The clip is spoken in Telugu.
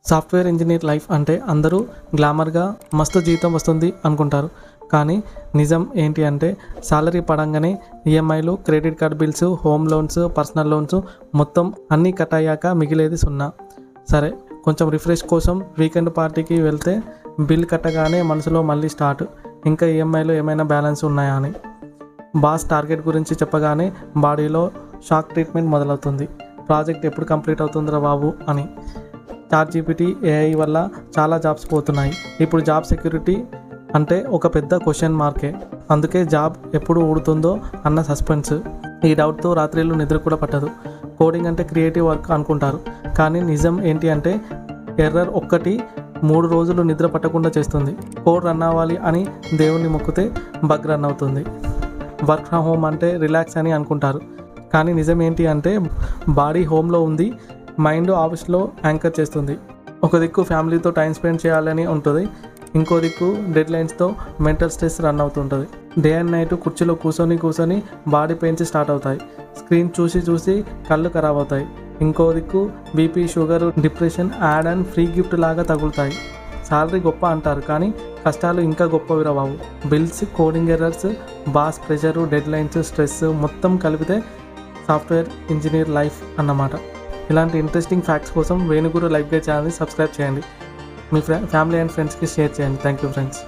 సాఫ్ట్వేర్ ఇంజనీర్ లైఫ్ అంటే అందరూ గ్లామర్గా మస్తు జీతం వస్తుంది అనుకుంటారు. కానీ నిజం ఏంటి అంటే సాలరీ పడంగానే ఈఎంఐలు, credit card bills, home loans, personal loans మొత్తం అన్నీ కట్ అయ్యాక మిగిలేది సున్నా. సరే, కొంచెం రిఫ్రెష్ కోసం వీకెండ్ పార్టీకి వెళ్తే బిల్ కట్టగానే మనసులో మళ్ళీ స్టార్ట్, ఇంకా ఈఎంఐలో ఏమైనా బ్యాలెన్స్ ఉన్నాయా అని. బాస్ టార్గెట్ గురించి చెప్పగానే బాడీలో షాక్ ట్రీట్మెంట్ మొదలవుతుంది. ప్రాజెక్ట్ ఎప్పుడు కంప్లీట్ అవుతుందిరా బాబు అని. ChatGPT, AI వల్ల చాలా జాబ్స్ పోతున్నాయి. ఇప్పుడు జాబ్ సెక్యూరిటీ అంటే ఒక పెద్ద క్వశ్చన్ మార్కే. అందుకే జాబ్ ఎప్పుడు ఊడుతుందో అన్న సస్పెన్స్. ఈ డౌట్తో రాత్రిళ్ళు నిద్ర కూడా పట్టదు. కోడింగ్ అంటే క్రియేటివ్ వర్క్ అనుకుంటారు, కానీ నిజం ఏంటి అంటే ఎర్రర్ ఒక్కటి 3 రోజులు నిద్ర పట్టకుండా చేస్తుంది. కోడ్ రన్ అవ్వాలి అని దేవుణ్ణి మొక్కితే బగ్ రన్ అవుతుంది. వర్క్ ఫ్రమ్ హోమ్ అంటే రిలాక్స్ అని అనుకుంటారు, కానీ నిజం ఏంటి అంటే బాడీ హోమ్లో ఉంది, మైండ్ ఆఫీస్లో యాంకర్ చేస్తుంది. ఒక దిక్కు ఫ్యామిలీతో టైం స్పెండ్ చేయాలని ఉంటుంది, ఇంకో దిక్కు డెడ్ లైన్స్తో మెంటల్ స్ట్రెస్ రన్ అవుతుంటుంది. డే అండ్ నైట్ కుర్చీలో కూర్చొని బాడీ పెయిన్స్ స్టార్ట్ అవుతాయి. స్క్రీన్ చూసి కళ్ళు ఖరాబ్ అవుతాయి. ఇంకో దిక్కు BP, sugar, depression add and free gift లాగా తగులుతాయి. సాలరీ గొప్ప అంటారు, కానీ కష్టాలు ఇంకా గొప్పవిరా బాబు. Bills, coding errors, boss pressure, deadlines, stress మొత్తం కలిపితే సాఫ్ట్వేర్ ఇంజనీర్ లైఫ్ అన్నమాట. ఇలాంటి ఇంట్రెస్టింగ్ ఫ్యాక్ట్స్ కోసం వేణుగురు లైఫ్ గైడ్ ఛానల్ని సబ్స్క్రైబ్ చేయండి. మీ ఫ్యామిలీ అండ్ ఫ్రెండ్స్కి షేర్ చేయండి. Thank you friends.